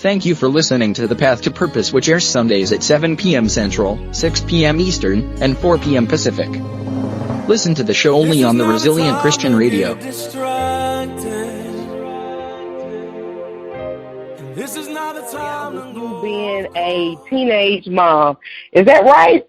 Thank you for listening to The Path to Purpose, which airs Sundays at 7 p.m. Central, 6 p.m. Eastern, and 4 p.m. Pacific. Listen to the show only on the Resilient Christian Radio. This is not a time you being a teenage mom. Is that right?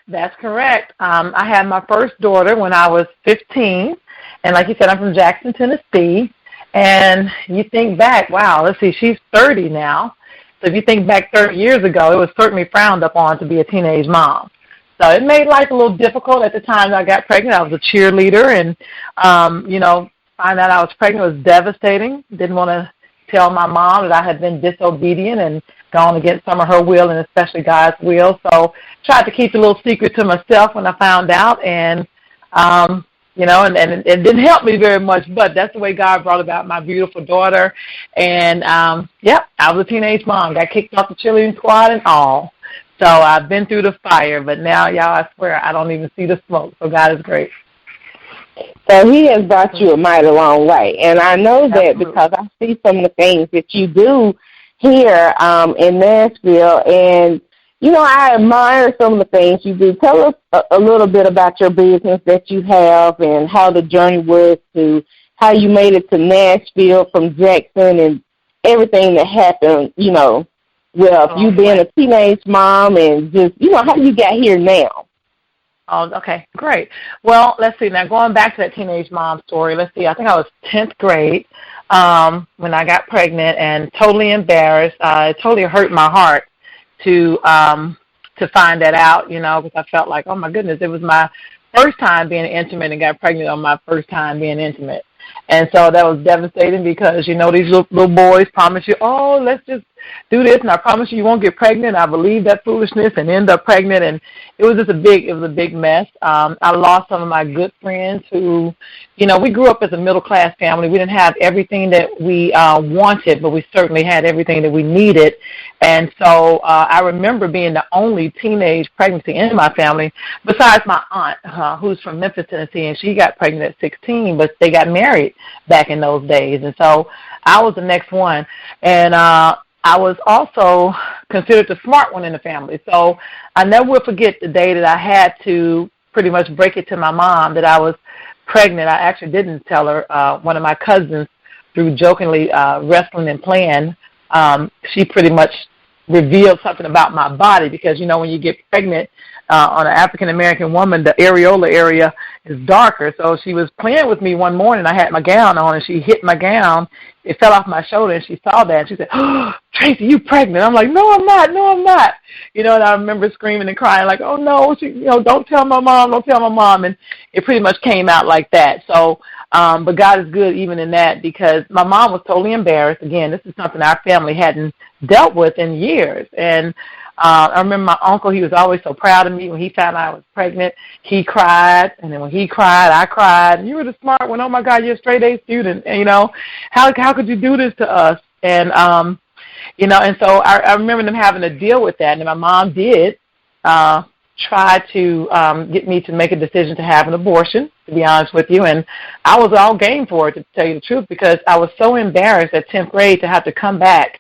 That's correct. I had my first daughter when I was 15, and like you said, I'm from Jackson, Tennessee. And you think back, wow, let's see, she's 30 now. So if you think back 30 years ago, it was certainly frowned upon to be a teenage mom. So it made life a little difficult at the time that I got pregnant. I was a cheerleader, and, find out I was pregnant was devastating. Didn't want to tell my mom that I had been disobedient and gone against some of her will, and especially God's will. So tried to keep the little secret to myself when I found out, and and it didn't help me very much, but that's the way God brought about my beautiful daughter. And, I was a teenage mom, got kicked off the cheerleading squad and all. So I've been through the fire, but now, y'all, I swear, I don't even see the smoke. So God is great. So he has brought you a mighty long way. And I know that Absolutely. because I see some of the things that you do here in Nashville. And, I admire some of the things you do. Tell us a little bit about your business that you have and how the journey was to how you made it to Nashville from Jackson and everything that happened, with you being a teenage mom and just, how you got here now. Oh, okay, great. Well, let's see. Now, going back to that teenage mom story, let's see. I think I was 10th grade when I got pregnant and totally embarrassed. It totally hurt my heart to find that out, because I felt like, oh, my goodness, it was my first time being intimate and got pregnant on my first time being intimate. And so that was devastating because, these little boys promise you, oh, let's just do this, and I promise you won't get pregnant. I believed that foolishness and end up pregnant, and it was a big mess. I lost some of my good friends who, we grew up as a middle-class family. We didn't have everything that we wanted, but we certainly had everything that we needed. And so I remember being the only teenage pregnancy in my family, besides my aunt, who's from Memphis, Tennessee, and she got pregnant at 16, but they got married back in those days. And so I was the next one. And I was also considered the smart one in the family. So I never will forget the day that I had to pretty much break it to my mom that I was pregnant. I actually didn't tell her. One of my cousins, through jokingly wrestling and playing, she pretty much revealed something about my body because, when you get pregnant on an African-American woman, the areola area is darker. So she was playing with me one morning. I had my gown on, and she hit my gown. It fell off my shoulder, and she saw that. And she said, oh, Tracy, you pregnant. I'm like, no, I'm not. And I remember screaming and crying like, oh, no, don't tell my mom. And it pretty much came out like that. So, but God is good even in that because my mom was totally embarrassed. Again, this is something our family hadn't dealt with in years. And I remember my uncle, he was always so proud of me. When he found out I was pregnant, he cried. And then when he cried, I cried. And you were the smart one. Oh, my God, you're a straight-A student. And, how could you do this to us? And, and so I remember them having to deal with that. And my mom did try to get me to make a decision to have an abortion, to be honest with you. And I was all game for it, to tell you the truth, because I was so embarrassed at 10th grade to have to come back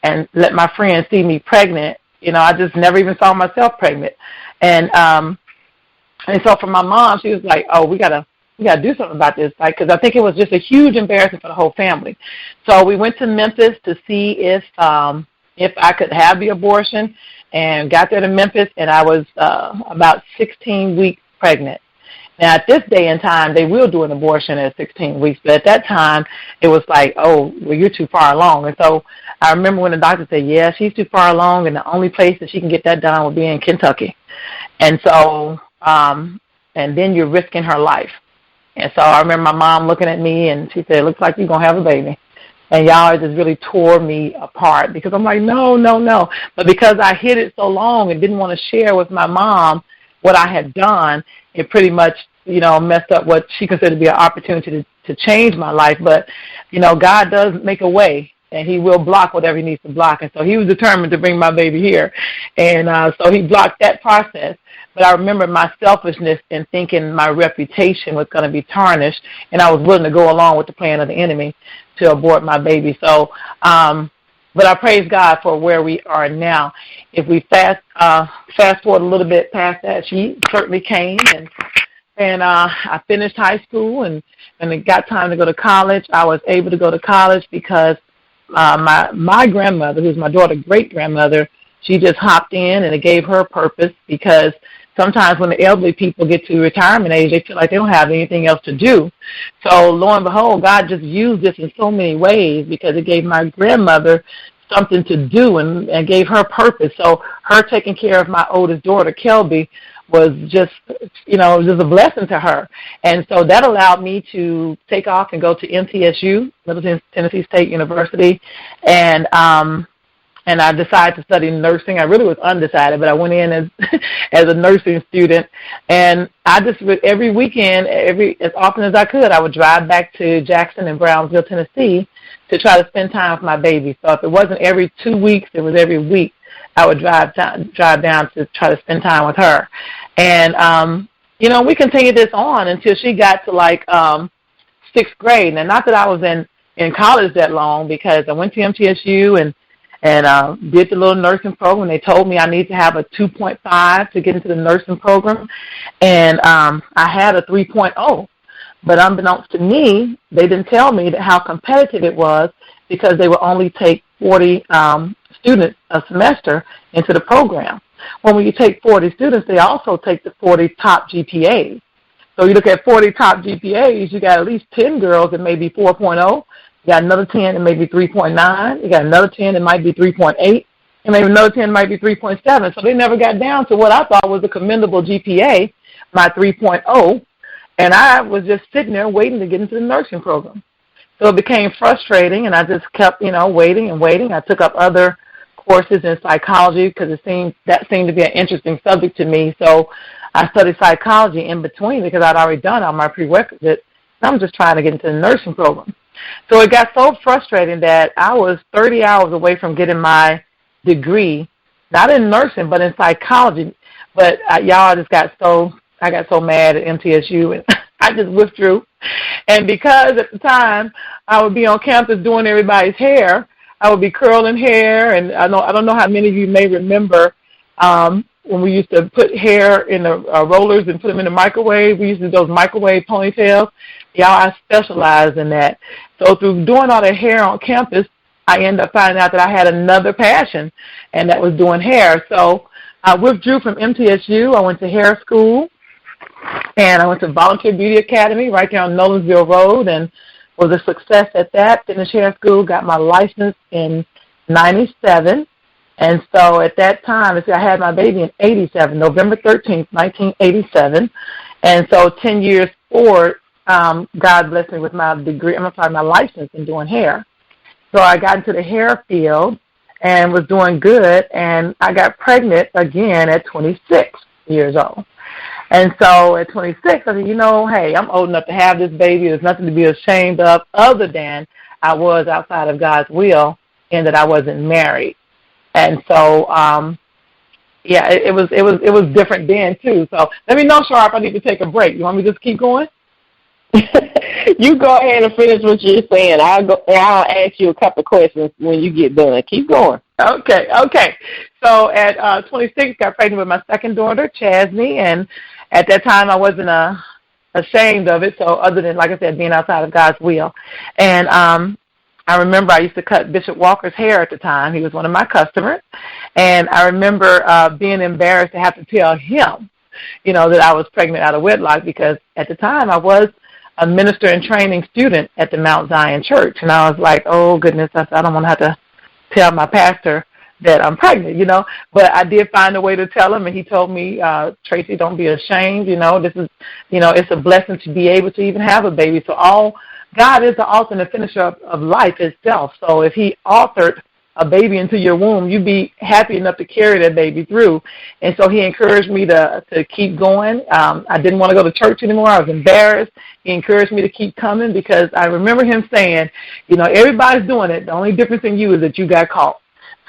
and let my friends see me pregnant. I just never even saw myself pregnant. And so for my mom, she was like, oh, we gotta do something about this, because I think it was just a huge embarrassment for the whole family. So we went to Memphis to see if I could have the abortion, and got there to Memphis, and I was about 16 weeks pregnant. Now, at this day and time, they will do an abortion at 16 weeks, but at that time, it was like, oh, well, you're too far along. And so I remember when the doctor said, yeah, she's too far along, and the only place that she can get that done would be in Kentucky. And so, and then you're risking her life. And so I remember my mom looking at me, and she said, looks like you're going to have a baby. And y'all, it just really tore me apart because I'm like, no. But because I hid it so long and didn't want to share with my mom what I had done, it pretty much, messed up what she considered to be an opportunity to change my life. But, God does make a way, and he will block whatever he needs to block. And so he was determined to bring my baby here. And so he blocked that process. But I remember my selfishness in thinking my reputation was going to be tarnished, and I was willing to go along with the plan of the enemy to abort my baby. So But I praise God for where we are now. If we fast forward a little bit past that, she certainly came, and I finished high school, and it got time to go to college. I was able to go to college because my grandmother, who's my daughter's great-grandmother, she just hopped in, and it gave her purpose, because sometimes when the elderly people get to retirement age, they feel like they don't have anything else to do. So lo and behold, God just used this in so many ways, because it gave my grandmother something to do and gave her purpose. So her taking care of my oldest daughter, Kelby, was just, just a blessing to her. And so that allowed me to take off and go to MTSU, Middle Tennessee State University, and I decided to study nursing. I really was undecided, but I went in as a nursing student, and I just, every weekend, as often as I could, I would drive back to Jackson and Brownsville, Tennessee, to try to spend time with my baby. So if it wasn't every 2 weeks, it was every week. I would drive down to try to spend time with her. And, we continued this on until she got to, like, 6th grade. And not that I was in college that long, because I went to MTSU and did the little nursing program. They told me I need to have a 2.5 to get into the nursing program. And I had a 3.0. But unbeknownst to me, they didn't tell me how competitive it was, because they would only take 40 students a semester into the program. Well, when you take 40 students, they also take the 40 top GPAs. So you look at 40 top GPAs, you got at least 10 girls that may be 4.0. You got another 10 that may be 3.9. You got another 10 that might be 3.8. And maybe another 10 might be 3.7. So they never got down to what I thought was a commendable GPA, my 3.0. And I was just sitting there waiting to get into the nursing program. So it became frustrating, and I just kept, waiting and waiting. I took up other courses in psychology, because that seemed to be an interesting subject to me. So I studied psychology in between, because I'd already done all my prerequisites. I'm just trying to get into the nursing program. So it got so frustrating that I was 30 hours away from getting my degree, not in nursing, but in psychology. But I got so mad at MTSU, and I just withdrew. And because at the time I would be on campus doing everybody's hair, I would be curling hair, and I don't know how many of you may remember when we used to put hair in the rollers and put them in the microwave. We used to do those microwave ponytails. I specialized in that. So through doing all the hair on campus, I ended up finding out that I had another passion, and that was doing hair. So I withdrew from MTSU. I went to hair school, and I went to Volunteer Beauty Academy right there on Nolensville Road, and was a success at that. Finished hair school, got my license in 97. And so at that time, I had my baby in 87, November 13th, 1987. And so 10 years forward, God blessed me with my degree, my license in doing hair. So I got into the hair field and was doing good, and I got pregnant again at 26 years old. And so at 26, I said, hey, I'm old enough to have this baby. There's nothing to be ashamed of, other than I was outside of God's will and that I wasn't married. And so, it was different then too. So let me know, Char, if I need to take a break. You want me to just keep going? You go ahead and finish what you're saying. I'll ask you a couple of questions when you get done. Keep going. Okay. So at 26, got pregnant with my second daughter, Chasney, and at that time I wasn't ashamed of it. So other than, like I said, being outside of God's will, and I remember I used to cut Bishop Walker's hair at the time. He was one of my customers, and I remember being embarrassed to have to tell him, that I was pregnant out of wedlock, because at the time I was a minister and training student at the Mount Zion Church, and I was like, oh goodness, I don't want to have to tell my pastor that I'm pregnant, but I did find a way to tell him, and he told me, Tracy, don't be ashamed, this is, it's a blessing to be able to even have a baby. So God is the author and the finisher of life itself. So if he authored a baby into your womb, you'd be happy enough to carry that baby through. And so he encouraged me to keep going. I didn't want to go to church anymore. I was embarrassed. He encouraged me to keep coming, because I remember him saying, everybody's doing it. The only difference in you is that you got caught.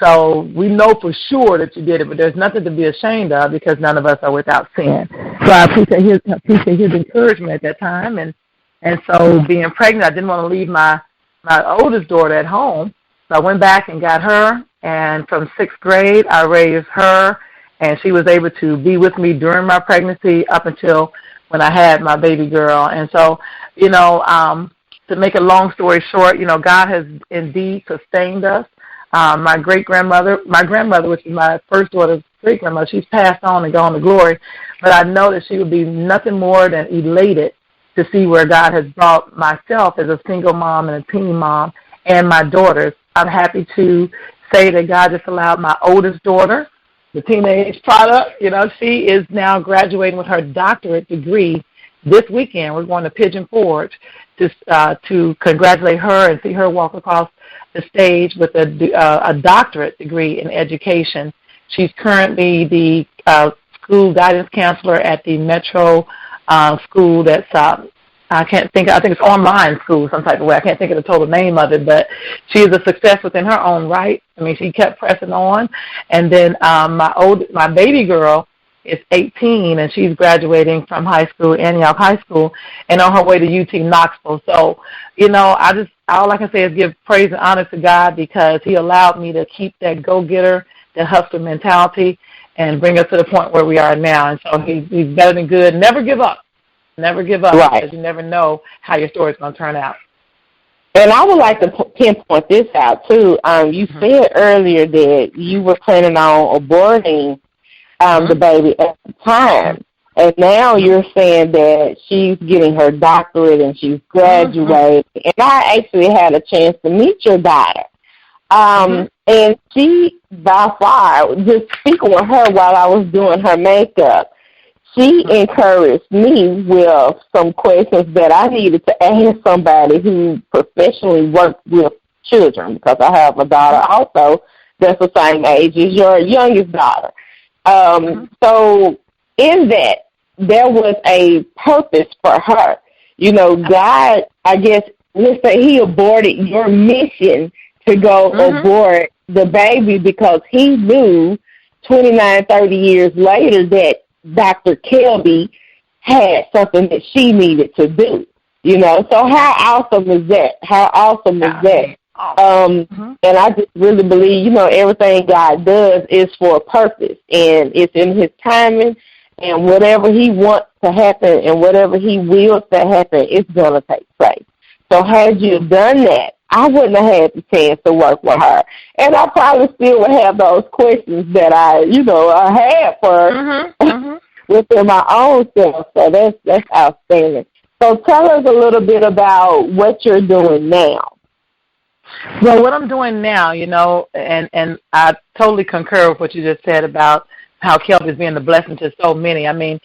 So we know for sure that you did it, but there's nothing to be ashamed of, because none of us are without sin. So I appreciate his encouragement at that time. And so being pregnant, I didn't want to leave my oldest daughter at home. So I went back and got her, and from 6th grade, I raised her, and she was able to be with me during my pregnancy up until when I had my baby girl. And so, to make a long story short, God has indeed sustained us. My grandmother, which is my first daughter's great-grandmother, she's passed on and gone to glory, but I know that she would be nothing more than elated to see where God has brought myself as a single mom and a teen mom and my daughters. I'm happy to say that God just allowed my oldest daughter, the teenage product, she is now graduating with her doctorate degree this weekend. We're going to Pigeon Forge to congratulate her and see her walk across the stage with a doctorate degree in education. She's currently the school guidance counselor at the Metro school that's I think it's online school some type of way. I can't think of the total name of it, but she is a success within her own right. I mean, she kept pressing on. And then my baby girl is 18, and she's graduating from high school, Antioch High School, and on her way to UT Knoxville. So, all I can say is give praise and honor to God, because he allowed me to keep that go-getter, that hustler mentality, and bring us to the point where we are now. And so he's better than good. Never give up. Never give up, right, because you never know how your story is going to turn out. And I would like to pinpoint this out, too. You said earlier that you were planning on aborting the baby at the time, and now you're saying that she's getting her doctorate and she's graduating. And I actually had a chance to meet your daughter. And she, by far, just speaking with her while I was doing her makeup, she encouraged me with some questions that I needed to ask somebody who professionally works with children, because I have a daughter also that's the same age as your youngest daughter. So in that, there was a purpose for her. God, I guess, let's say he aborted your mission to go abort the baby, because he knew 29, 30 years later that Dr. Kelby had something that she needed to do, So how awesome is that? How awesome is that? And I just really believe, everything God does is for a purpose, and it's in his timing, and whatever he wants to happen and whatever he wills to happen, it's going to take place. So had you done that, I wouldn't have had the chance to work with her. And I probably still would have those questions that I had for her within my own self. So that's outstanding. So tell us a little bit about what you're doing now. Well, what I'm doing now, and I totally concur with what you just said about how Kelby is being a blessing to so many. I mean,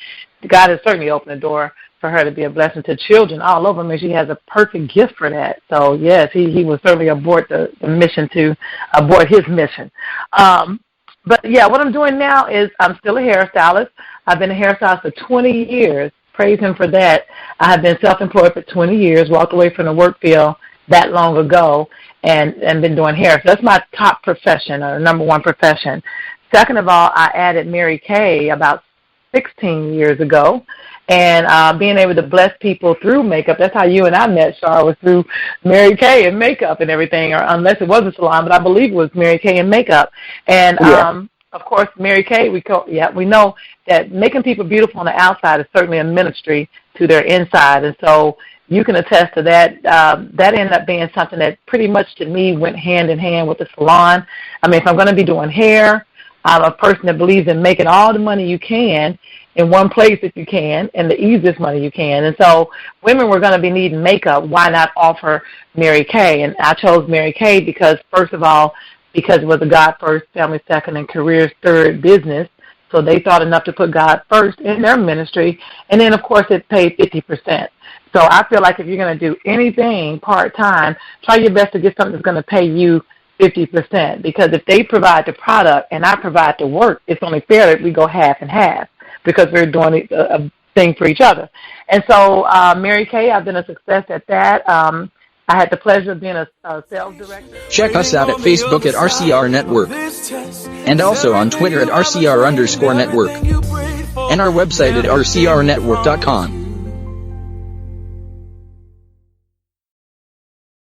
God has certainly opened the door for her to be a blessing to children all over. I mean, she has a perfect gift for that. So, yes, he will certainly abort the mission to abort his mission. But, yeah, what I'm doing now is I'm still a hairstylist. I've been a hairstylist for 20 years. Praise him for that. I have been self-employed for 20 years, walked away from the work field that long ago, and been doing hair. So that's my top profession, or number one profession. Second of all, I added Mary Kay about 16 years ago, and being able to bless people through makeup. That's how you and I met, Char, was through Mary Kay and makeup and everything, or unless it was a salon, but I believe it was Mary Kay and makeup. And, of course, Mary Kay, we know that making people beautiful on the outside is certainly a ministry to their inside, and so you can attest to that. That ended up being something that pretty much to me went hand in hand with the salon. I mean, if I'm going to be doing hair, I'm a person that believes in making all the money you can in one place if you can, and the easiest money you can. And so women were going to be needing makeup. Why not offer Mary Kay? And I chose Mary Kay because, first of all, because it was a God first, family second, and careers third business. So they thought enough to put God first in their ministry. And then, of course, it paid 50%. So I feel like if you're going to do anything part-time, try your best to get something that's going to pay you 50%. Because if they provide the product and I provide the work, it's only fair that we go half and half, because we're doing a thing for each other. And so Mary Kay, I've been a success at that. I had the pleasure of being a sales director. Check us out at Facebook at RCR Network, and also on Twitter at RCR_network, and our website at rcrnetwork.com.